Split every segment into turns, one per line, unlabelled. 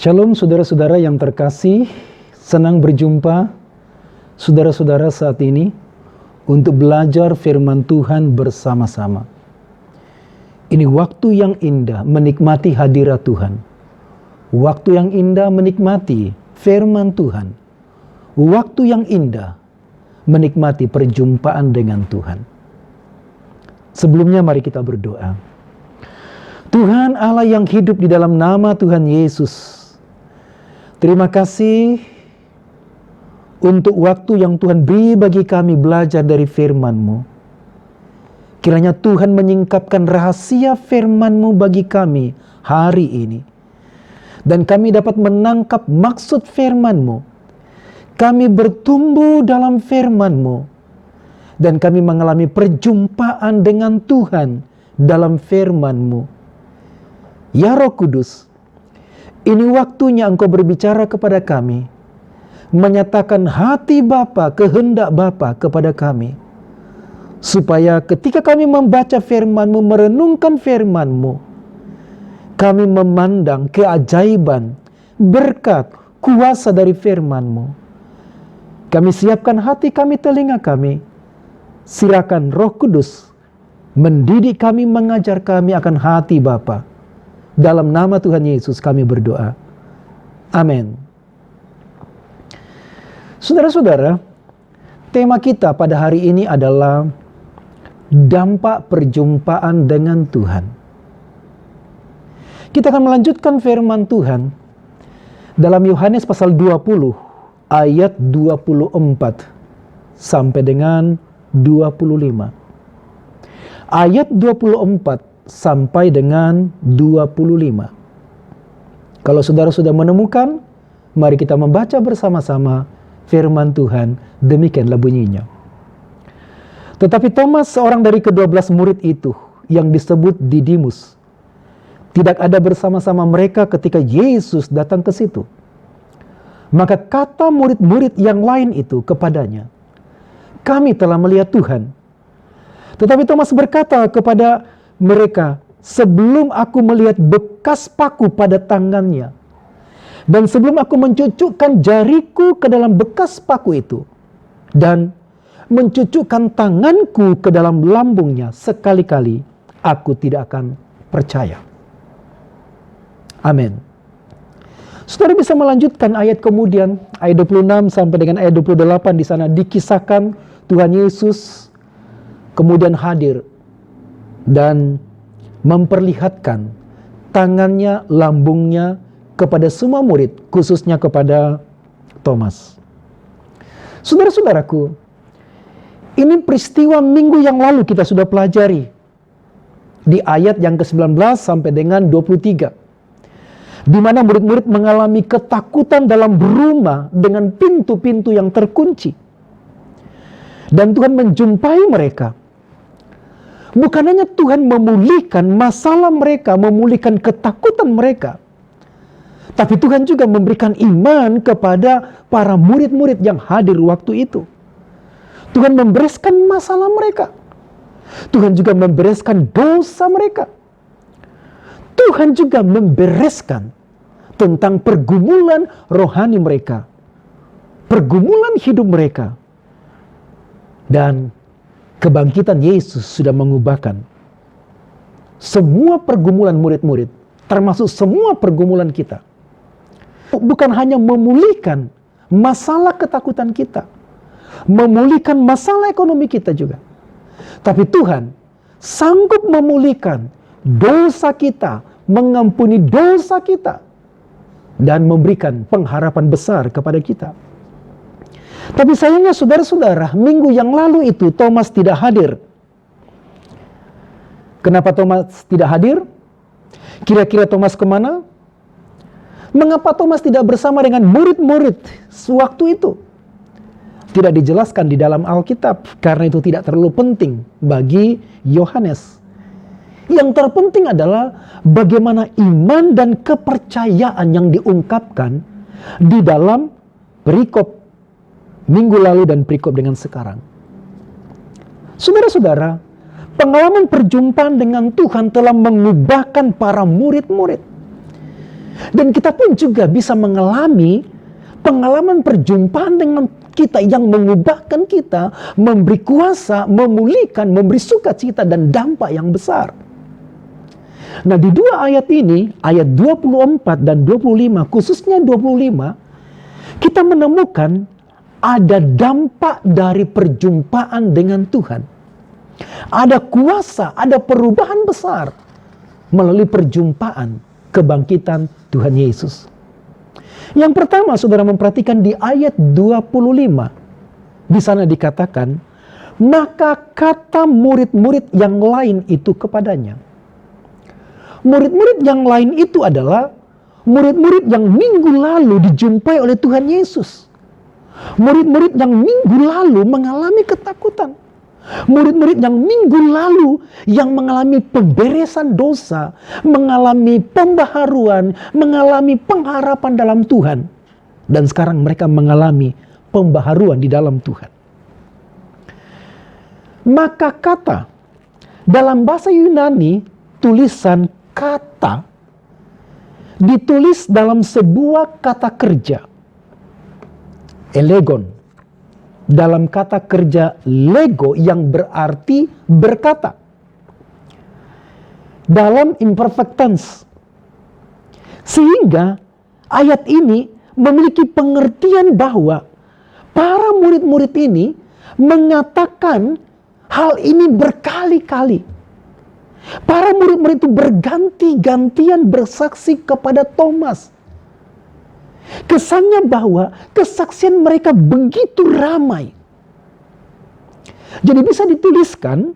Shalom saudara-saudara yang terkasih, senang berjumpa saudara-saudara saat ini untuk belajar firman Tuhan bersama-sama. Ini waktu yang indah menikmati hadirat Tuhan. Waktu yang indah menikmati firman Tuhan. Waktu yang indah menikmati perjumpaan dengan Tuhan. Sebelumnya mari kita berdoa. Tuhan Allah yang hidup di dalam nama Tuhan Yesus, terima kasih untuk waktu yang Tuhan beri bagi kami belajar dari firman-Mu. Kiranya Tuhan menyingkapkan rahasia firman-Mu bagi kami hari ini. Dan kami dapat menangkap maksud firman-Mu. Kami bertumbuh dalam firman-Mu. Dan kami mengalami perjumpaan dengan Tuhan dalam firman-Mu. Ya Roh Kudus, ini waktunya Engkau berbicara kepada kami, menyatakan hati Bapa, kehendak Bapa kepada kami, supaya ketika kami membaca firman-Mu, merenungkan firman-Mu, kami memandang keajaiban, berkat, kuasa dari firman-Mu. Kami siapkan hati kami, telinga kami, silakan Roh Kudus mendidik kami, mengajar kami akan hati Bapa. Dalam nama Tuhan Yesus kami berdoa. Amin. Saudara-saudara, tema kita pada hari ini adalah dampak perjumpaan dengan Tuhan. Kita akan melanjutkan firman Tuhan dalam Yohanes pasal 20 ayat 24 sampai dengan 25. Ayat 24 sampai dengan 25. Kalau saudara sudah menemukan, mari kita membaca bersama-sama firman Tuhan. Demikianlah bunyinya. Tetapi Thomas, seorang dari ke-12 murid itu, yang disebut Didimus, tidak ada bersama-sama mereka ketika Yesus datang ke situ. Maka kata murid-murid yang lain itu kepadanya, "Kami telah melihat Tuhan." Tetapi Thomas berkata kepada mereka, "Sebelum aku melihat bekas paku pada tangannya, dan sebelum aku mencucukkan jariku ke dalam bekas paku itu, dan mencucukkan tanganku ke dalam lambungnya, sekali-kali aku tidak akan percaya." Amin. Saudara bisa melanjutkan ayat kemudian, ayat 26 sampai dengan ayat 28. Di sana dikisahkan Tuhan Yesus kemudian hadir dan memperlihatkan tangannya, lambungnya kepada semua murid, khususnya kepada Thomas. Saudara-saudaraku, ini peristiwa minggu yang lalu kita sudah pelajari di ayat yang ke-19 sampai dengan 23. Di mana murid-murid mengalami ketakutan dalam berumah dengan pintu-pintu yang terkunci. Dan Tuhan menjumpai mereka. Bukan hanya Tuhan memulihkan masalah mereka, memulihkan ketakutan mereka, tapi Tuhan juga memberikan iman kepada para murid-murid yang hadir waktu itu. Tuhan membereskan masalah mereka. Tuhan juga membereskan dosa mereka. Tuhan juga membereskan tentang pergumulan rohani mereka, pergumulan hidup mereka. Dan kebangkitan Yesus sudah mengubahkan semua pergumulan murid-murid, termasuk semua pergumulan kita. Bukan hanya memulihkan masalah ketakutan kita, memulihkan masalah ekonomi kita juga, tapi Tuhan sanggup memulihkan dosa kita, mengampuni dosa kita, dan memberikan pengharapan besar kepada kita. Tapi sayangnya saudara-saudara, minggu yang lalu itu Thomas tidak hadir. Kenapa Thomas tidak hadir? Kira-kira Thomas kemana? Mengapa Thomas tidak bersama dengan murid-murid sewaktu itu? Tidak dijelaskan di dalam Alkitab, karena itu tidak terlalu penting bagi Yohanes. Yang terpenting adalah bagaimana iman dan kepercayaan yang diungkapkan di dalam perikop minggu lalu dan perikop dengan sekarang. Saudara-saudara, pengalaman perjumpaan dengan Tuhan telah mengubahkan para murid-murid. Dan kita pun juga bisa mengalami pengalaman perjumpaan dengan kita yang mengubahkan kita, memberi kuasa, memulihkan, memberi sukacita dan dampak yang besar. Nah, di dua ayat ini, ayat 24 dan 25, khususnya 25, kita menemukan ada dampak dari perjumpaan dengan Tuhan. Ada kuasa, ada perubahan besar melalui perjumpaan kebangkitan Tuhan Yesus. Yang pertama, saudara memperhatikan di ayat 25. Di sana dikatakan, maka kata murid-murid yang lain itu kepadanya. Murid-murid yang lain itu adalah murid-murid yang minggu lalu dijumpai oleh Tuhan Yesus. Murid-murid yang minggu lalu mengalami ketakutan. Murid-murid yang minggu lalu yang mengalami pemberesan dosa, mengalami pembaharuan, mengalami pengharapan dalam Tuhan. Dan sekarang mereka mengalami pembaharuan di dalam Tuhan. Maka kata, dalam bahasa Yunani, tulisan kata ditulis dalam sebuah kata kerja. Elegon. Dalam kata kerja lego yang berarti berkata. Dalam imperfect tense. Sehingga ayat ini memiliki pengertian bahwa para murid-murid ini mengatakan hal ini berkali-kali. Para murid-murid itu berganti-gantian bersaksi kepada Thomas. Kesannya bahwa kesaksian mereka begitu ramai. Jadi bisa dituliskan,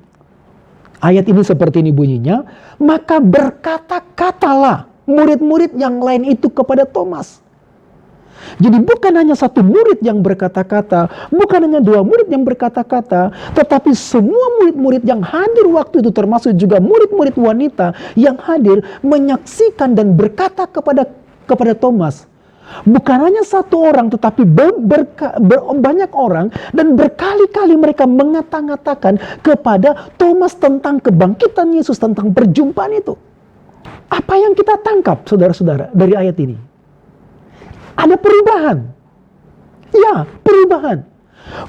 ayat ini seperti ini bunyinya, maka berkata-katalah murid-murid yang lain itu kepada Thomas. Jadi bukan hanya satu murid yang berkata-kata, bukan hanya dua murid yang berkata-kata, tetapi semua murid-murid yang hadir waktu itu, termasuk juga murid-murid wanita yang hadir, menyaksikan dan berkata kepada Thomas. Bukan hanya satu orang, tetapi banyak orang, dan berkali-kali mereka mengata-ngatakan kepada Thomas tentang kebangkitan Yesus, tentang perjumpaan itu. Apa yang kita tangkap, saudara-saudara, dari ayat ini? Ada perubahan. Ya, perubahan.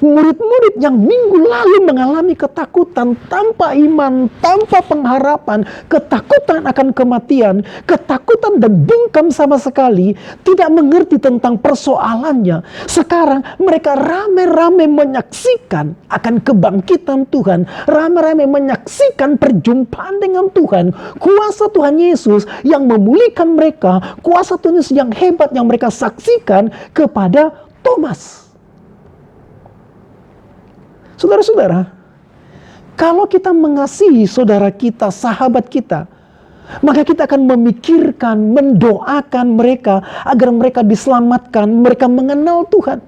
Murid-murid yang minggu lalu mengalami ketakutan tanpa iman, tanpa pengharapan, ketakutan akan kematian, ketakutan dan bungkam sama sekali, tidak mengerti tentang persoalannya. Sekarang mereka rame-rame menyaksikan akan kebangkitan Tuhan, rame-rame menyaksikan perjumpaan dengan Tuhan, kuasa Tuhan Yesus yang memulihkan mereka, kuasa Tuhan Yesus yang hebat yang mereka saksikan kepada Thomas. Saudara-saudara, kalau kita mengasihi saudara kita, sahabat kita, maka kita akan memikirkan, mendoakan mereka agar mereka diselamatkan, mereka mengenal Tuhan.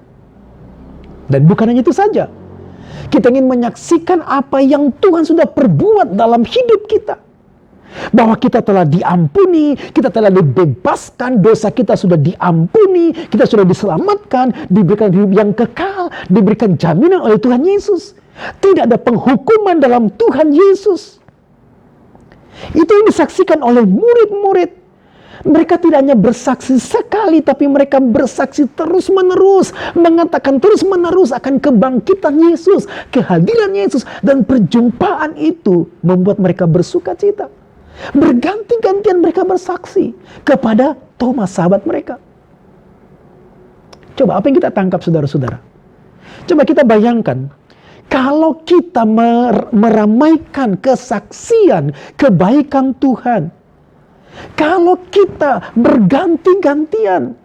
Dan bukan hanya itu saja, kita ingin menyaksikan apa yang Tuhan sudah perbuat dalam hidup kita. Bahwa kita telah diampuni, kita telah dibebaskan, dosa kita sudah diampuni, kita sudah diselamatkan, diberikan hidup yang kekal, diberikan jaminan oleh Tuhan Yesus. Tidak ada penghukuman dalam Tuhan Yesus. Itu yang disaksikan oleh murid-murid. Mereka tidak hanya bersaksi sekali, tapi mereka bersaksi terus-menerus, mengatakan terus-menerus akan kebangkitan Yesus, kehadiran Yesus, dan perjumpaan itu membuat mereka bersuka cita. Berganti-gantian mereka bersaksi kepada Thomas, sahabat mereka. Coba apa yang kita tangkap, saudara-saudara? Coba kita bayangkan, kalau kita meramaikan kesaksian kebaikan Tuhan, kalau kita berganti-gantian,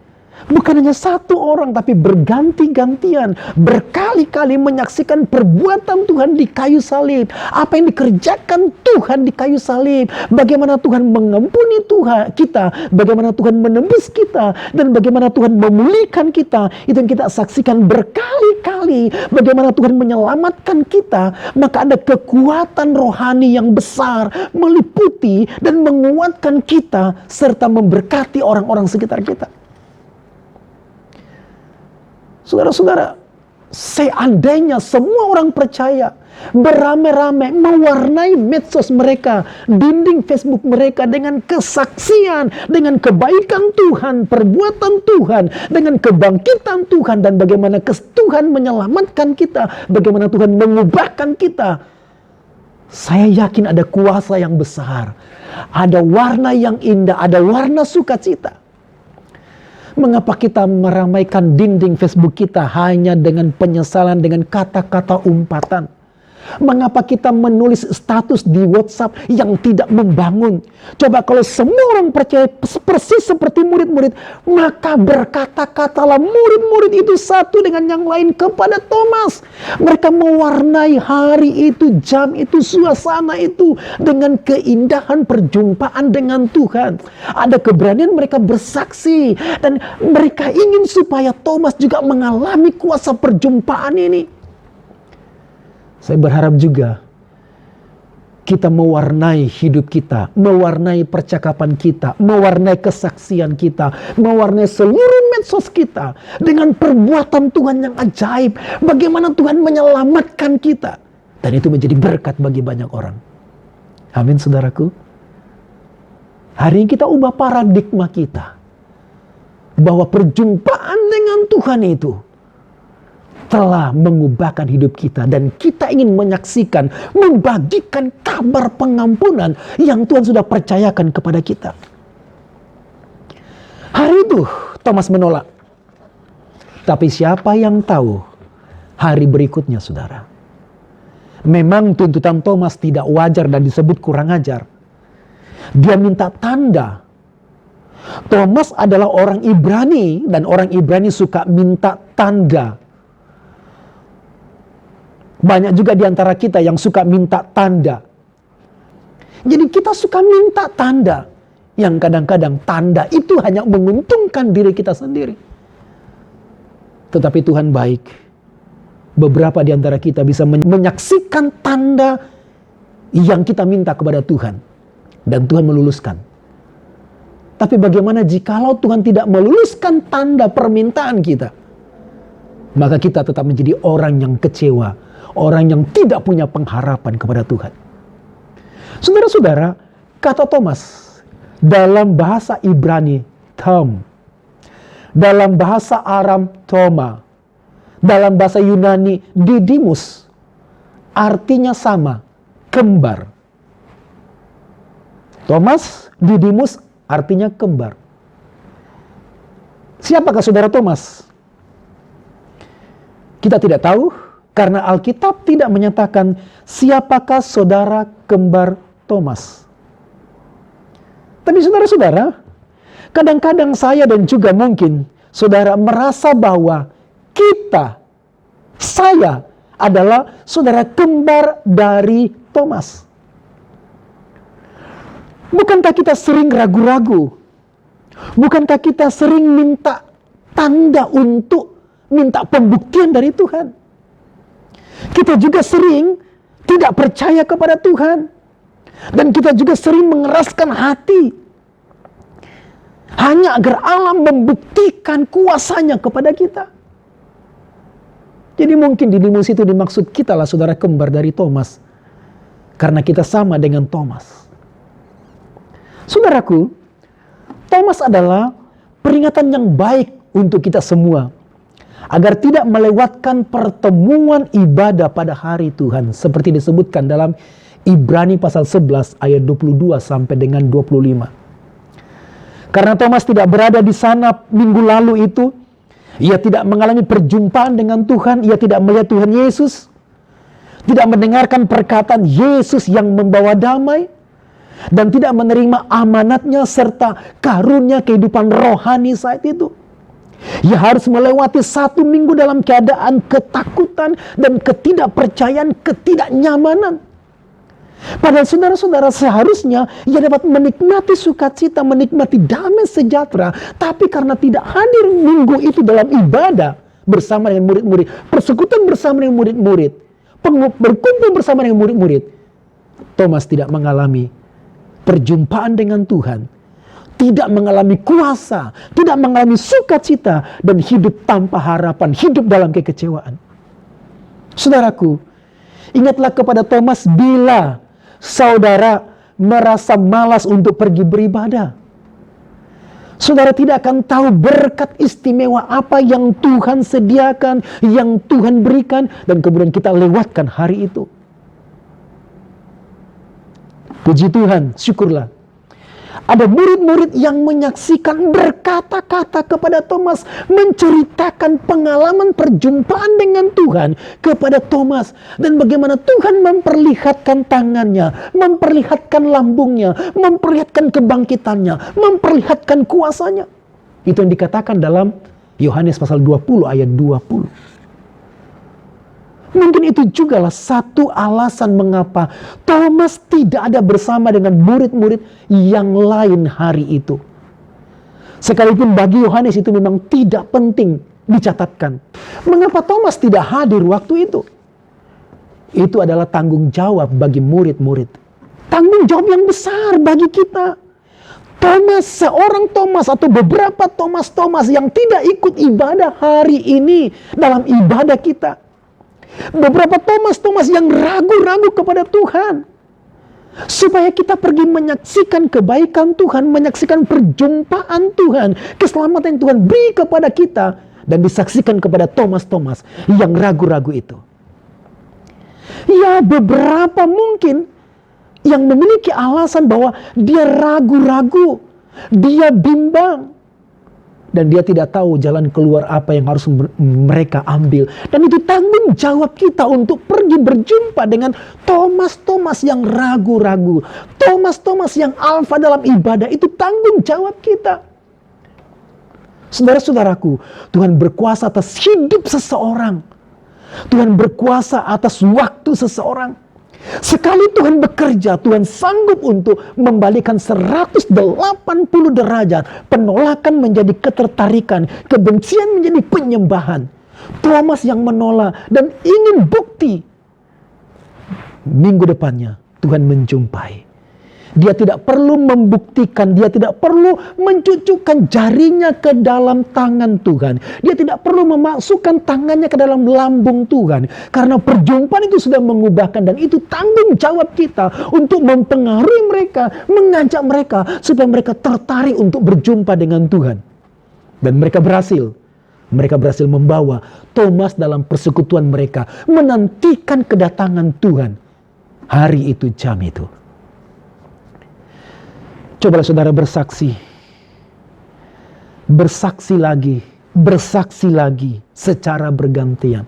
bukan hanya satu orang, tapi berganti-gantian, berkali-kali menyaksikan perbuatan Tuhan di kayu salib. Apa yang dikerjakan Tuhan di kayu salib. Bagaimana Tuhan mengampuni kita, bagaimana Tuhan menebus kita, dan bagaimana Tuhan memulihkan kita. Itu yang kita saksikan berkali-kali. Bagaimana Tuhan menyelamatkan kita. Maka ada kekuatan rohani yang besar meliputi dan menguatkan kita, serta memberkati orang-orang sekitar kita. Saudara-saudara, seandainya semua orang percaya beramai-ramai mewarnai medsos mereka, dinding Facebook mereka dengan kesaksian, dengan kebaikan Tuhan, perbuatan Tuhan, dengan kebangkitan Tuhan, dan bagaimana Tuhan menyelamatkan kita, bagaimana Tuhan mengubahkan kita. Saya yakin ada kuasa yang besar, ada warna yang indah, ada warna sukacita. Mengapa kita meramaikan dinding Facebook kita hanya dengan penyesalan, dengan kata-kata umpatan? Mengapa kita menulis status di WhatsApp yang tidak membangun? Coba kalau semua orang percaya persis seperti murid-murid, maka berkata-katalah murid-murid itu satu dengan yang lain kepada Thomas. Mereka mewarnai hari itu, jam itu, suasana itu dengan keindahan perjumpaan dengan Tuhan. Ada keberanian mereka bersaksi, dan mereka ingin supaya Thomas juga mengalami kuasa perjumpaan ini. Saya berharap juga kita mewarnai hidup kita, mewarnai percakapan kita, mewarnai kesaksian kita, mewarnai seluruh medsos kita dengan perbuatan Tuhan yang ajaib. Bagaimana Tuhan menyelamatkan kita. Dan itu menjadi berkat bagi banyak orang. Amin, saudaraku. Hari ini kita ubah paradigma kita. Bahwa perjumpaan dengan Tuhan itu telah mengubahkan hidup kita, dan kita ingin menyaksikan, membagikan kabar pengampunan yang Tuhan sudah percayakan kepada kita. Hari itu Thomas menolak. Tapi siapa yang tahu hari berikutnya, saudara? Memang tuntutan Thomas tidak wajar dan disebut kurang ajar. Dia minta tanda. Thomas adalah orang Ibrani, dan orang Ibrani suka minta tanda. Banyak juga di antara kita yang suka minta tanda. Jadi kita suka minta tanda. Yang kadang-kadang tanda itu hanya menguntungkan diri kita sendiri. Tetapi Tuhan baik. Beberapa di antara kita bisa menyaksikan tanda yang kita minta kepada Tuhan. Dan Tuhan meluluskan. Tapi bagaimana jikalau Tuhan tidak meluluskan tanda permintaan kita? Maka kita tetap menjadi orang yang kecewa. Orang yang tidak punya pengharapan kepada Tuhan. Saudara-saudara, kata Thomas dalam bahasa Ibrani, Tom. Dalam bahasa Aram, Toma. Dalam bahasa Yunani, Didimus. Artinya sama, kembar. Thomas, Didimus, artinya kembar. Siapakah saudara Thomas? Kita tidak tahu. Karena Alkitab tidak menyatakan siapakah saudara kembar Thomas. Tapi saudara-saudara, kadang-kadang saya dan juga mungkin saudara merasa bahwa saya adalah saudara kembar dari Thomas. Bukankah kita sering ragu-ragu? Bukankah kita sering minta tanda untuk minta pembuktian dari Tuhan? Kita juga sering tidak percaya kepada Tuhan. Dan kita juga sering mengeraskan hati. Hanya agar Allah membuktikan kuasanya kepada kita. Jadi mungkin Didimus itu dimaksud kita lah saudara kembar dari Thomas. Karena kita sama dengan Thomas. Saudaraku, Thomas adalah peringatan yang baik untuk kita semua. Agar tidak melewatkan pertemuan ibadah pada hari Tuhan. Seperti disebutkan dalam Ibrani pasal 11 ayat 22 sampai dengan 25. Karena Thomas tidak berada di sana minggu lalu itu. Ia tidak mengalami perjumpaan dengan Tuhan. Ia tidak melihat Tuhan Yesus. Tidak mendengarkan perkataan Yesus yang membawa damai. Dan tidak menerima amanatnya serta karunia kehidupan rohani saat itu. Ia harus melewati 1 minggu dalam keadaan ketakutan dan ketidakpercayaan, ketidaknyamanan. Padahal saudara-saudara seharusnya ia dapat menikmati sukacita, menikmati damai sejahtera. Tapi karena tidak hadir minggu itu dalam ibadah bersama dengan murid-murid, persekutuan bersama dengan murid-murid, berkumpul bersama dengan murid-murid, Thomas tidak mengalami perjumpaan dengan Tuhan. Tidak mengalami kuasa, tidak mengalami sukacita, dan hidup tanpa harapan, hidup dalam kekecewaan. Saudaraku, ingatlah kepada Thomas bila saudara merasa malas untuk pergi beribadah. Saudara tidak akan tahu berkat istimewa apa yang Tuhan sediakan, yang Tuhan berikan, dan kemudian kita lewatkan hari itu. Puji Tuhan, syukurlah. Ada murid-murid yang menyaksikan, berkata-kata kepada Thomas, menceritakan pengalaman perjumpaan dengan Tuhan kepada Thomas, dan bagaimana Tuhan memperlihatkan tangannya, memperlihatkan lambungnya, memperlihatkan kebangkitannya, memperlihatkan kuasanya. Itu yang dikatakan dalam Yohanes pasal 20 ayat 20. Mungkin itu jugalah satu alasan mengapa Thomas tidak ada bersama dengan murid-murid yang lain hari itu. Sekalipun bagi Yohanes itu memang tidak penting dicatatkan. Mengapa Thomas tidak hadir waktu itu? Itu adalah tanggung jawab bagi murid-murid. Tanggung jawab yang besar bagi kita. Thomas, seorang Thomas atau beberapa Thomas yang tidak ikut ibadah hari ini dalam ibadah kita. Beberapa Thomas yang ragu-ragu kepada Tuhan. Supaya kita pergi menyaksikan kebaikan Tuhan, menyaksikan perjumpaan Tuhan, keselamatan yang Tuhan beri kepada kita, dan disaksikan kepada Thomas yang ragu-ragu itu. Ya, beberapa mungkin yang memiliki alasan bahwa dia ragu-ragu, dia bimbang, dan dia tidak tahu jalan keluar apa yang harus mereka ambil. Dan itu tanggung jawab kita untuk pergi berjumpa dengan Thomas yang ragu-ragu. Thomas yang alfa dalam ibadah. Itu tanggung jawab kita. Saudara-saudaraku, Tuhan berkuasa atas hidup seseorang. Tuhan berkuasa atas waktu seseorang. Sekali Tuhan bekerja, Tuhan sanggup untuk membalikan 180 derajat. Penolakan menjadi ketertarikan, kebencian menjadi penyembahan. Thomas yang menolak dan ingin bukti. Minggu depannya Tuhan menjumpai. Dia tidak perlu membuktikan, dia tidak perlu mencucukkan jarinya ke dalam tangan Tuhan. Dia tidak perlu memasukkan tangannya ke dalam lambung Tuhan. Karena perjumpaan itu sudah mengubahkan, dan itu tanggung jawab kita untuk mempengaruhi mereka, mengajak mereka supaya mereka tertarik untuk berjumpa dengan Tuhan. Dan mereka berhasil. Mereka berhasil membawa Thomas dalam persekutuan mereka, menantikan kedatangan Tuhan. Hari itu, jam itu. Cobalah saudara bersaksi. Bersaksi lagi secara bergantian.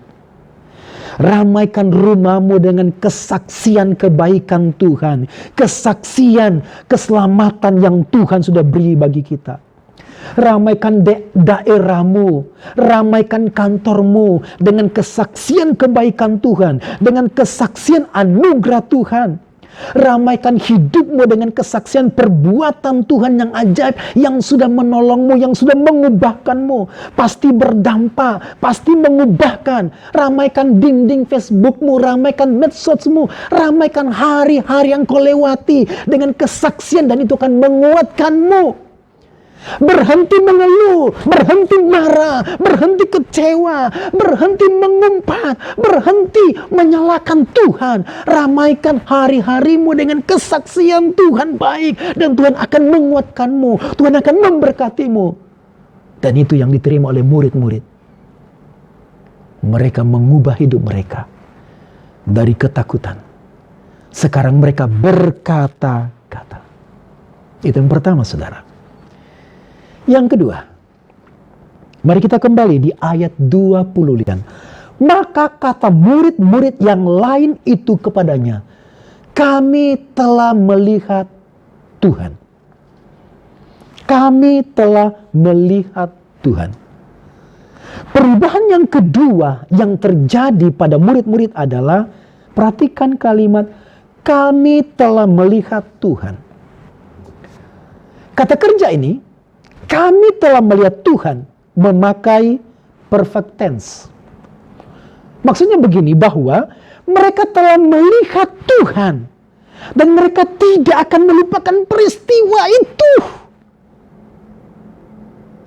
Ramaikan rumahmu dengan kesaksian kebaikan Tuhan. Kesaksian keselamatan yang Tuhan sudah beri bagi kita. Ramaikan daerahmu, ramaikan kantormu dengan kesaksian kebaikan Tuhan, dengan kesaksian anugerah Tuhan. Ramaikan hidupmu dengan kesaksian perbuatan Tuhan yang ajaib, yang sudah menolongmu, yang sudah mengubahkanmu. Pasti berdampak, pasti mengubahkan. Ramaikan dinding Facebookmu, ramaikan medsosmu, ramaikan hari-hari yang kau lewati dengan kesaksian, dan itu akan menguatkanmu. Berhenti mengeluh, berhenti marah, berhenti kecewa, berhenti mengumpat, berhenti menyalahkan Tuhan. Ramaikan hari-harimu dengan kesaksian Tuhan baik, dan Tuhan akan menguatkanmu, Tuhan akan memberkatimu. Dan itu yang diterima oleh murid-murid. Mereka mengubah hidup mereka dari ketakutan. Sekarang mereka berkata-kata. Itu yang pertama, saudara. Yang kedua, mari kita kembali di ayat 20. Maka kata murid-murid yang lain itu kepadanya, kami telah melihat Tuhan. Kami telah melihat Tuhan. Perubahan yang kedua yang terjadi pada murid-murid adalah, perhatikan kalimat, kami telah melihat Tuhan. Kata kerja ini, kami telah melihat Tuhan, memakai perfect tense. Maksudnya begini, bahwa mereka telah melihat Tuhan, dan mereka tidak akan melupakan peristiwa itu.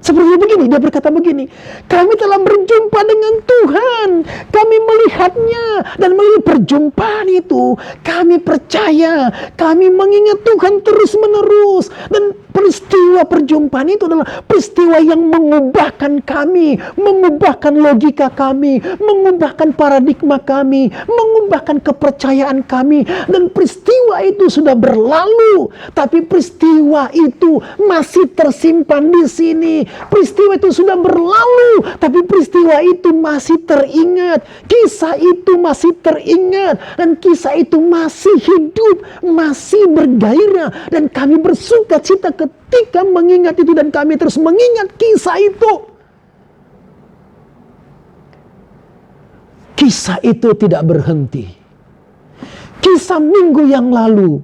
Seperti begini, dia berkata begini, kami telah berjumpa dengan Tuhan, kami melihatnya, dan melalui perjumpaan itu, kami percaya, kami mengingat Tuhan terus menerus, dan peristiwa perjumpaan itu adalah peristiwa yang mengubahkan kami, mengubahkan logika kami, mengubahkan paradigma kami, mengubahkan kepercayaan kami, dan peristiwa itu sudah berlalu, tapi peristiwa itu masih tersimpan di sini. Peristiwa itu sudah berlalu, tapi peristiwa itu masih teringat. Kisah itu masih teringat, dan kisah itu masih hidup, masih bergairah, dan kami bersuka cita ketika mengingat itu, dan kami terus mengingat kisah itu. Kisah itu tidak berhenti. Kisah minggu yang lalu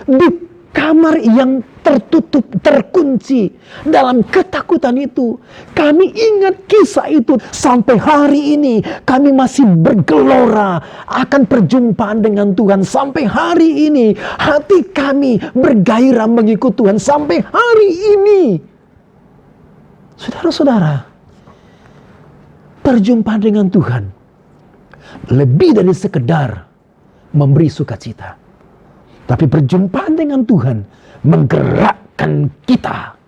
di kamar yang tertutup, terkunci dalam ketakutan itu, kami ingat kisah itu. Sampai hari ini kami masih bergelora akan perjumpaan dengan Tuhan. Sampai hari ini hati kami bergairah mengikut Tuhan. Sampai hari ini, saudara-saudara, perjumpaan dengan Tuhan lebih dari sekedar memberi sukacita. Tapi perjumpaan dengan Tuhan menggerakkan kita.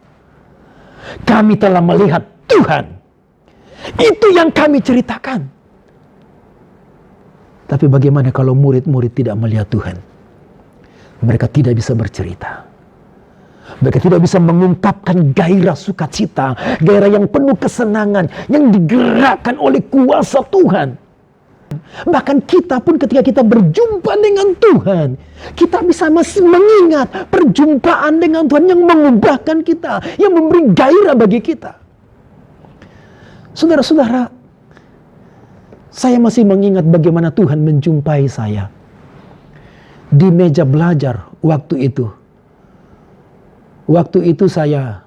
Kami telah melihat Tuhan. Itu yang kami ceritakan. Tapi bagaimana kalau murid-murid tidak melihat Tuhan? Mereka tidak bisa bercerita. Mereka tidak bisa mengungkapkan gairah sukacita, gairah yang penuh kesenangan, yang digerakkan oleh kuasa Tuhan. Bahkan kita pun ketika kita berjumpa dengan Tuhan, kita bisa masih mengingat perjumpaan dengan Tuhan yang mengubahkan kita, yang memberi gairah bagi kita. Saudara-saudara, saya masih mengingat bagaimana Tuhan menjumpai saya di meja belajar waktu itu. Waktu itu saya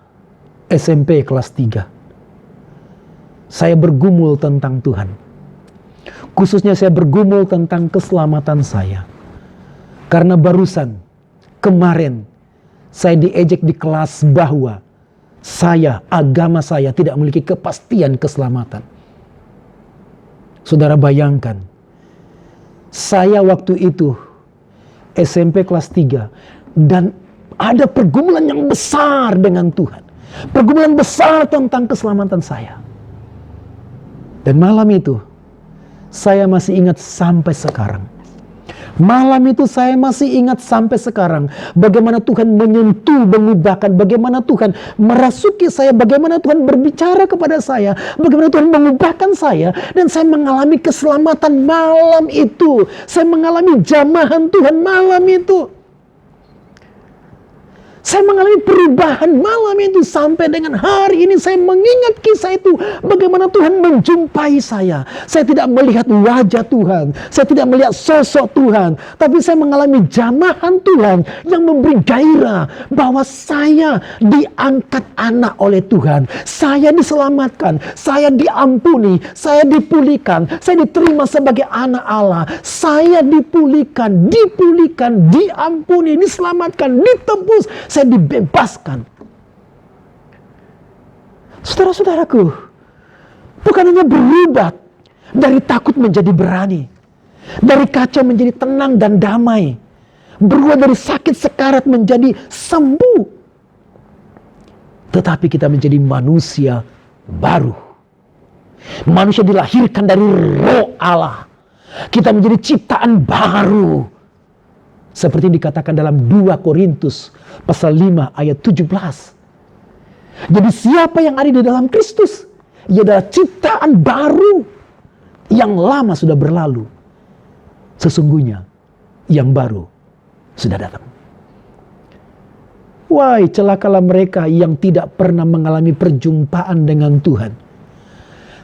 SMP kelas 3. Saya bergumul tentang Tuhan. Khususnya saya bergumul tentang keselamatan saya. Karena barusan, kemarin, saya diejek di kelas bahwa agama saya tidak memiliki kepastian keselamatan. Saudara bayangkan, saya waktu itu SMP kelas 3 dan ada pergumulan yang besar dengan Tuhan. Pergumulan besar tentang keselamatan saya. Dan malam itu, saya masih ingat sampai sekarang. Malam itu saya masih ingat sampai sekarang. Bagaimana Tuhan menyentuh, mengubahkan. Bagaimana Tuhan merasuki saya. Bagaimana Tuhan berbicara kepada saya. Bagaimana Tuhan mengubahkan saya. Dan saya mengalami keselamatan malam itu. Saya mengalami jamahan Tuhan malam itu. Saya mengalami perubahan malam itu. Sampai dengan hari ini saya mengingat kisah itu. Bagaimana Tuhan menjumpai saya. Saya tidak melihat wajah Tuhan. Saya tidak melihat sosok Tuhan. Tapi saya mengalami jamahan Tuhan yang memberi gairah. Bahwa saya diangkat anak oleh Tuhan. Saya diselamatkan. Saya diampuni. Saya dipulihkan. Saya diterima sebagai anak Allah. Saya dipulihkan. Diampuni. Diselamatkan. Ditebus. Saya dibebaskan. Saudara-saudaraku, bukan hanya berubah dari takut menjadi berani, dari kacau menjadi tenang dan damai, berubah dari sakit sekarat menjadi sembuh, tetapi kita menjadi manusia baru. Manusia dilahirkan dari roh Allah. Kita menjadi ciptaan baru. Seperti dikatakan dalam 2 Korintus pasal 5 ayat 17. Jadi siapa yang ada di dalam Kristus, ia adalah ciptaan baru. Yang lama sudah berlalu. Sesungguhnya yang baru sudah datang. Wahai celakalah mereka yang tidak pernah mengalami perjumpaan dengan Tuhan.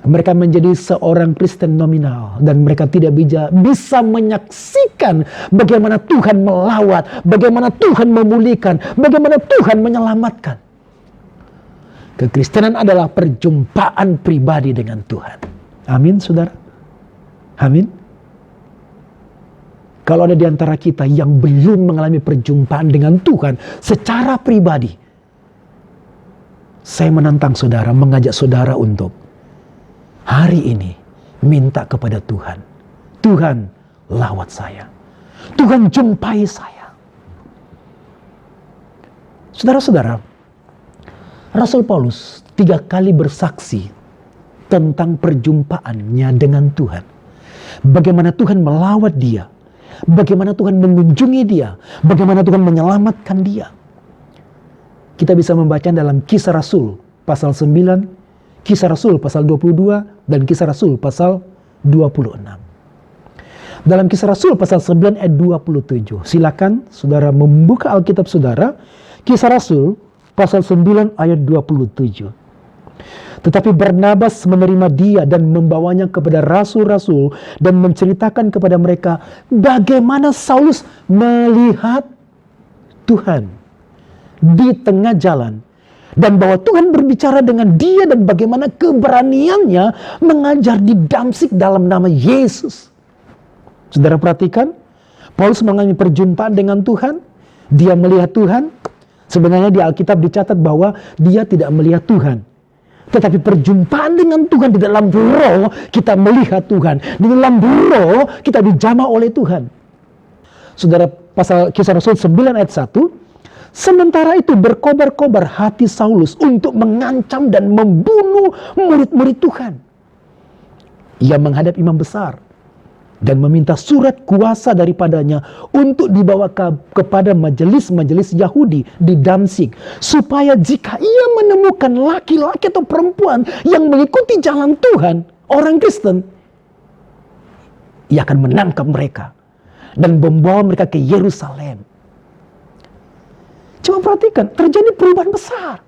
Mereka menjadi seorang Kristen nominal. Dan mereka tidak bisa menyaksikan bagaimana Tuhan melawat. Bagaimana Tuhan memulihkan. Bagaimana Tuhan menyelamatkan. Kekristenan adalah perjumpaan pribadi dengan Tuhan. Amin, saudara? Amin. Kalau ada di antara kita yang belum mengalami perjumpaan dengan Tuhan secara pribadi, Saya menantang saudara, mengajak saudara untuk hari ini minta kepada Tuhan. Tuhan, lawat saya. Tuhan, jumpai saya. Saudara-saudara, Rasul Paulus 3 kali bersaksi tentang perjumpaannya dengan Tuhan. Bagaimana Tuhan melawat dia. Bagaimana Tuhan mengunjungi dia. Bagaimana Tuhan menyelamatkan dia. Kita bisa membaca dalam Kisah Rasul pasal 9, Kisah Rasul pasal 22, dan Kisah Rasul pasal 26. Dalam Kisah Rasul pasal 9 ayat 27. Silakan saudara membuka Alkitab saudara. Kisah Rasul pasal 9 ayat 27. Tetapi Barnabas menerima dia dan membawanya kepada rasul-rasul dan menceritakan kepada mereka bagaimana Saulus melihat Tuhan di tengah jalan, dan bahwa Tuhan berbicara dengan dia dan bagaimana keberaniannya mengajar di Damsyik dalam nama Yesus. Saudara perhatikan, Paulus mengalami perjumpaan dengan Tuhan. Dia melihat Tuhan. Sebenarnya di Alkitab dicatat bahwa dia tidak melihat Tuhan. Tetapi perjumpaan dengan Tuhan, di dalam roh kita melihat Tuhan. Di dalam roh kita dijamah oleh Tuhan. Saudara, pasal Kisah Rasul 9 ayat 1. Sementara itu berkobar-kobar hati Saulus untuk mengancam dan membunuh murid-murid Tuhan. Ia menghadap imam besar dan meminta surat kuasa daripadanya untuk dibawa kepada majelis-majelis Yahudi di Damsyik, supaya jika ia menemukan laki-laki atau perempuan yang mengikuti jalan Tuhan, orang Kristen, ia akan menangkap mereka dan membawa mereka ke Yerusalem. Coba perhatikan, terjadi perubahan besar.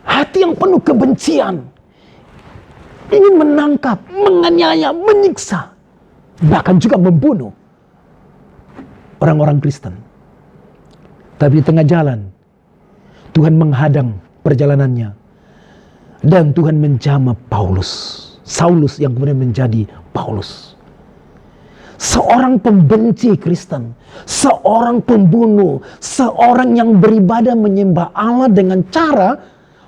Hati yang penuh kebencian, ingin menangkap, menganiaya, menyiksa, bahkan juga membunuh orang-orang Kristen. Tapi di tengah jalan, Tuhan menghadang perjalanannya. Dan Tuhan menjamah Paulus. Saulus yang kemudian menjadi Paulus. Seorang pembenci Kristen, seorang pembunuh, seorang yang beribadah menyembah Allah dengan cara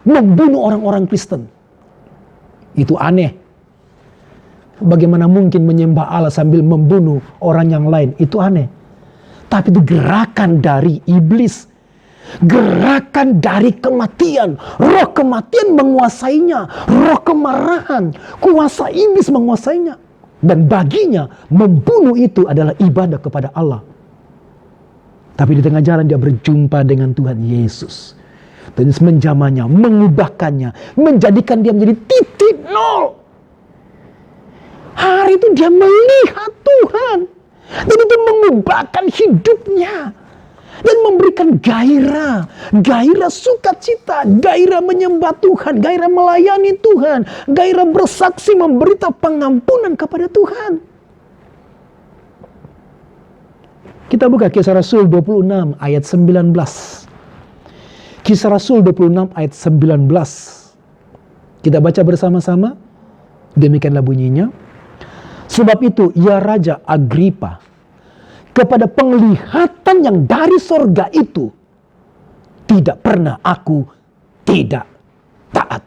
membunuh orang-orang Kristen. Itu aneh. Bagaimana mungkin menyembah Allah sambil membunuh orang yang lain? Itu aneh. Tapi itu gerakan dari iblis. Gerakan dari kematian. Roh kematian menguasainya. Roh kemarahan, kuasa iblis menguasainya. Dan baginya membunuh itu adalah ibadah kepada Allah. Tapi di tengah jalan dia berjumpa dengan Tuhan Yesus. Dan menjamahnya, mengubahkannya, menjadikan dia menjadi titik nol. Hari itu dia melihat Tuhan. Dan itu mengubahkan hidupnya. Dan memberikan gairah sukacita, gairah menyembah Tuhan, gairah melayani Tuhan, gairah bersaksi memberita pengampunan kepada Tuhan. Kita buka Kisah Rasul 26 ayat 19. Kisah Rasul 26 ayat 19. Kita baca bersama-sama. Demikianlah bunyinya. Sebab itu, ya Raja Agripa, kepada penglihatan yang dari sorga itu, tidak pernah aku tidak taat.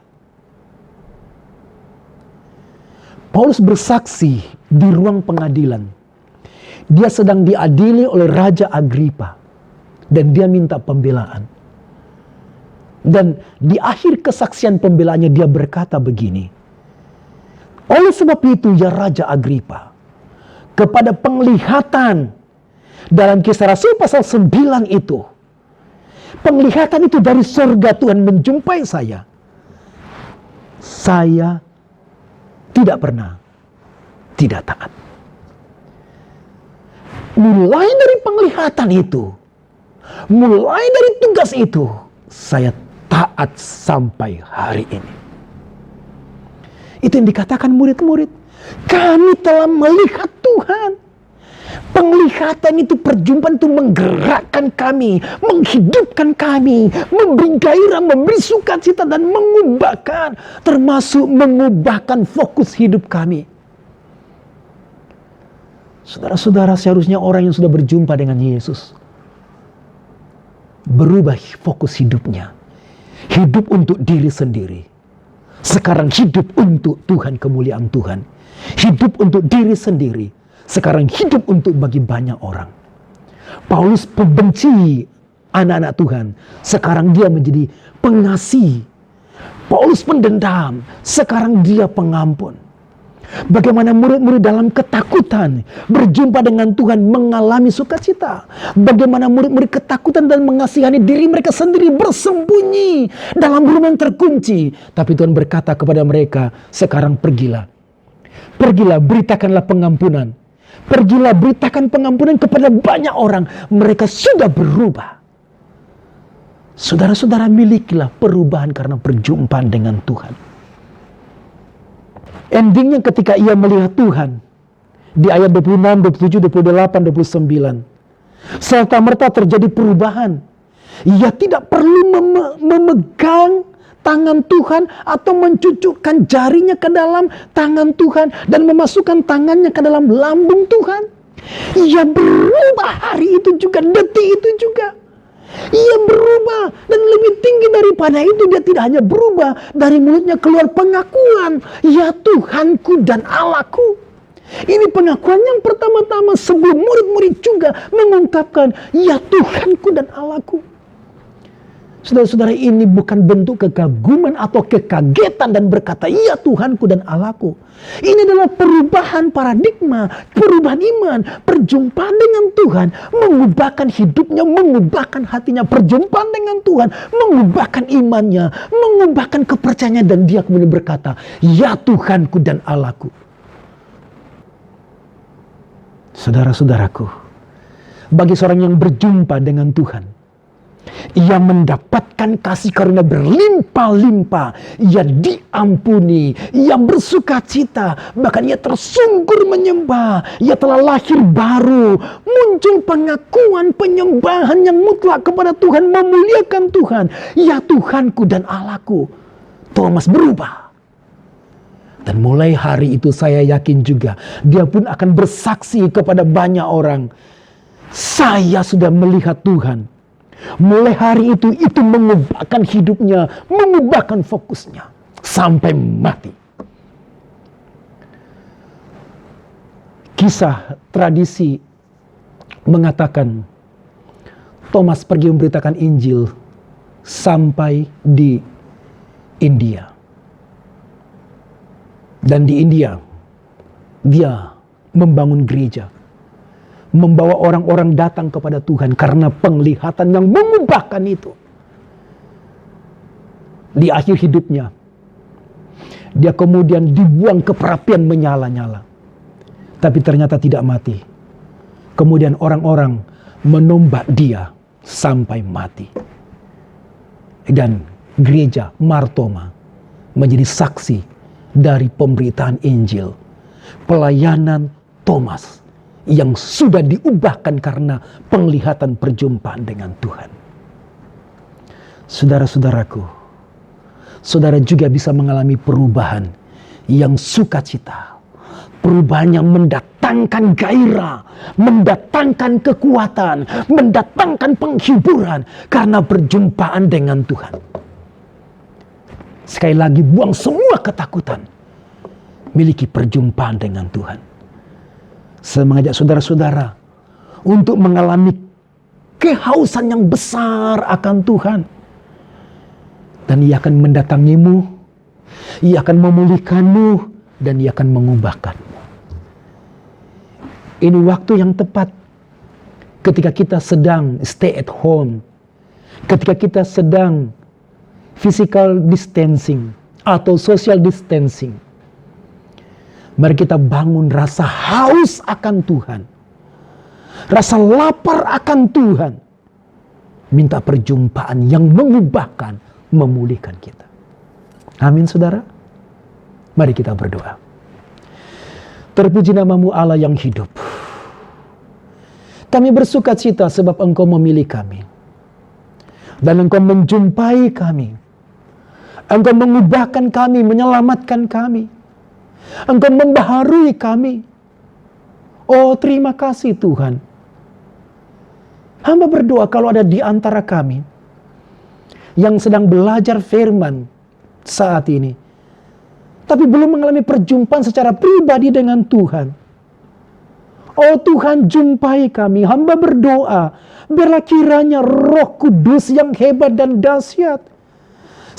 Paulus bersaksi di ruang pengadilan. Dia sedang diadili oleh Raja Agripa. Dan dia minta pembelaan. Dan di akhir kesaksian pembelaannya dia berkata begini. Oleh sebab itu ya Raja Agripa, kepada penglihatan dalam Kisah Rasul pasal 9 itu, penglihatan itu dari surga Tuhan menjumpai saya. Saya tidak pernah tidak taat. Mulai dari penglihatan itu, mulai dari tugas itu, saya taat sampai hari ini. Itu yang dikatakan murid-murid. Kami telah melihat Tuhan. Penglihatan itu, perjumpaan itu menggerakkan kami, menghidupkan kami, memberi gairah, memberi sukacita dan mengubahkan, termasuk mengubahkan fokus hidup kami. Saudara-saudara, seharusnya orang yang sudah berjumpa dengan Yesus berubah fokus hidupnya. Hidup untuk diri sendiri. Sekarang hidup untuk Tuhan, kemuliaan Tuhan. Hidup untuk diri sendiri. Sekarang hidup untuk bagi banyak orang. Paulus pembenci anak-anak Tuhan. Sekarang dia menjadi pengasih. Paulus pendendam. Sekarang dia pengampun. Bagaimana murid-murid dalam ketakutan berjumpa dengan Tuhan mengalami sukacita. Bagaimana murid-murid ketakutan dan mengasihani diri mereka sendiri bersembunyi dalam rumah yang terkunci. Tapi Tuhan berkata kepada mereka, sekarang pergilah. Pergilah, beritakanlah pengampunan. Pergilah, beritakan pengampunan kepada banyak orang. Mereka sudah berubah. Saudara-saudara, milikilah perubahan karena perjumpaan dengan Tuhan. Endingnya ketika ia melihat Tuhan. Di ayat 26, 27, 28, 29. Serta-merta terjadi perubahan. Ia tidak perlu memegang tangan Tuhan atau mencucukkan jarinya ke dalam tangan Tuhan dan memasukkan tangannya ke dalam lambung Tuhan. Ia berubah hari itu juga, detik itu juga. Ia berubah, dan lebih tinggi daripada itu, dia tidak hanya berubah, dari mulutnya keluar pengakuan, ya Tuhanku dan Allahku. Ini pengakuan yang pertama-tama sebelum murid-murid juga mengungkapkan, ya Tuhanku dan Allahku. Saudara-saudara, ini bukan bentuk kekaguman atau kekagetan dan berkata, iya Tuhanku dan Allahku. Ini adalah perubahan paradigma, perubahan iman, perjumpaan dengan Tuhan, mengubahkan hidupnya, mengubahkan hatinya, perjumpaan dengan Tuhan, mengubahkan imannya, mengubahkan kepercayaannya, dan dia kemudian berkata, ya Tuhanku dan Allahku. Saudara-saudaraku, bagi seorang yang berjumpa dengan Tuhan, ia mendapatkan kasih karunia berlimpah-limpah. Ia diampuni, ia bersuka cita, bahkan ia tersungkur menyembah. Ia telah lahir baru, muncul pengakuan penyembahan yang mutlak kepada Tuhan, memuliakan Tuhan. Ya Tuhanku dan Allahku. Thomas berubah. Dan mulai hari itu saya yakin juga, dia pun akan bersaksi kepada banyak orang. Saya sudah melihat Tuhan. Mulai hari itu mengubahkan hidupnya, mengubahkan fokusnya sampai mati. Kisah tradisi mengatakan Thomas pergi memberitakan Injil sampai di India. Dan di India dia membangun gereja. Membawa orang-orang datang kepada Tuhan karena penglihatan yang mengubahkan itu. Di akhir hidupnya, dia kemudian dibuang ke perapian menyala-nyala. Tapi ternyata tidak mati. Kemudian orang-orang menombak dia sampai mati. Dan gereja Martoma menjadi saksi dari pemberitaan Injil. Pelayanan Thomas yang sudah diubahkan karena penglihatan perjumpaan dengan Tuhan. Saudara-saudaraku, saudara juga bisa mengalami perubahan yang sukacita. Perubahan yang mendatangkan gairah, mendatangkan kekuatan, mendatangkan penghiburan karena perjumpaan dengan Tuhan. Sekali lagi, buang semua ketakutan. Miliki perjumpaan dengan Tuhan. Saya mengajak saudara-saudara untuk mengalami kehausan yang besar akan Tuhan. Dan Ia akan mendatangimu, Ia akan memulihkanmu, dan Ia akan mengubahkanmu. Ini waktu yang tepat ketika kita sedang stay at home, ketika kita sedang physical distancing atau social distancing. Mari kita bangun rasa haus akan Tuhan. Rasa lapar akan Tuhan. Minta perjumpaan yang mengubahkan, memulihkan kita. Amin saudara. Mari kita berdoa. Terpuji namamu Allah yang hidup. Kami bersuka cita sebab Engkau memilih kami. Dan Engkau menjumpai kami. Engkau mengubahkan kami, menyelamatkan kami. Engkau membaharui kami. Oh, terima kasih Tuhan. Hamba berdoa kalau ada di antara kami yang sedang belajar firman saat ini, tapi belum mengalami perjumpaan secara pribadi dengan Tuhan. Oh Tuhan, jumpai kami. Hamba berdoa, biarlah kiranya Roh Kudus yang hebat dan dahsyat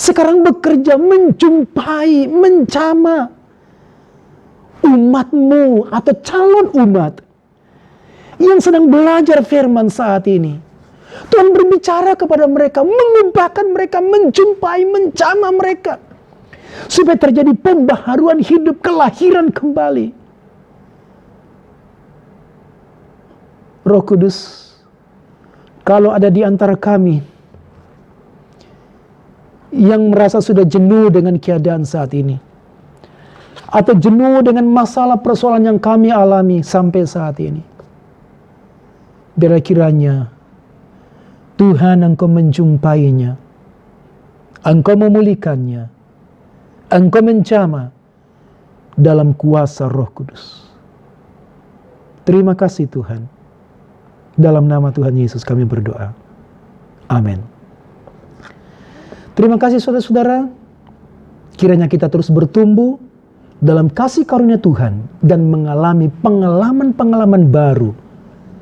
sekarang bekerja menjumpai, menjamah umat-Mu atau calon umat yang sedang belajar firman saat ini. Tuhan berbicara kepada mereka, mengubahkan mereka, menjumpai, menjamah mereka, supaya terjadi pembaharuan hidup, kelahiran kembali. Roh Kudus, kalau ada di antara kami yang merasa sudah jenuh dengan keadaan saat ini, atau jenuh dengan masalah persoalan yang kami alami sampai saat ini, biarlah kiranya Tuhan Engkau menjumpainya, Engkau memulihkannya, Engkau menjamah dalam kuasa Roh Kudus. Terima kasih Tuhan. Dalam nama Tuhan Yesus kami berdoa. Amin. Terima kasih saudara-saudara. Kiranya kita terus bertumbuh dalam kasih karunia Tuhan dan mengalami pengalaman-pengalaman baru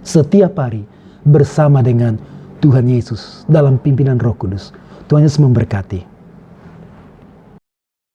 setiap hari bersama dengan Tuhan Yesus dalam pimpinan Roh Kudus. Tuhan Yesus memberkati.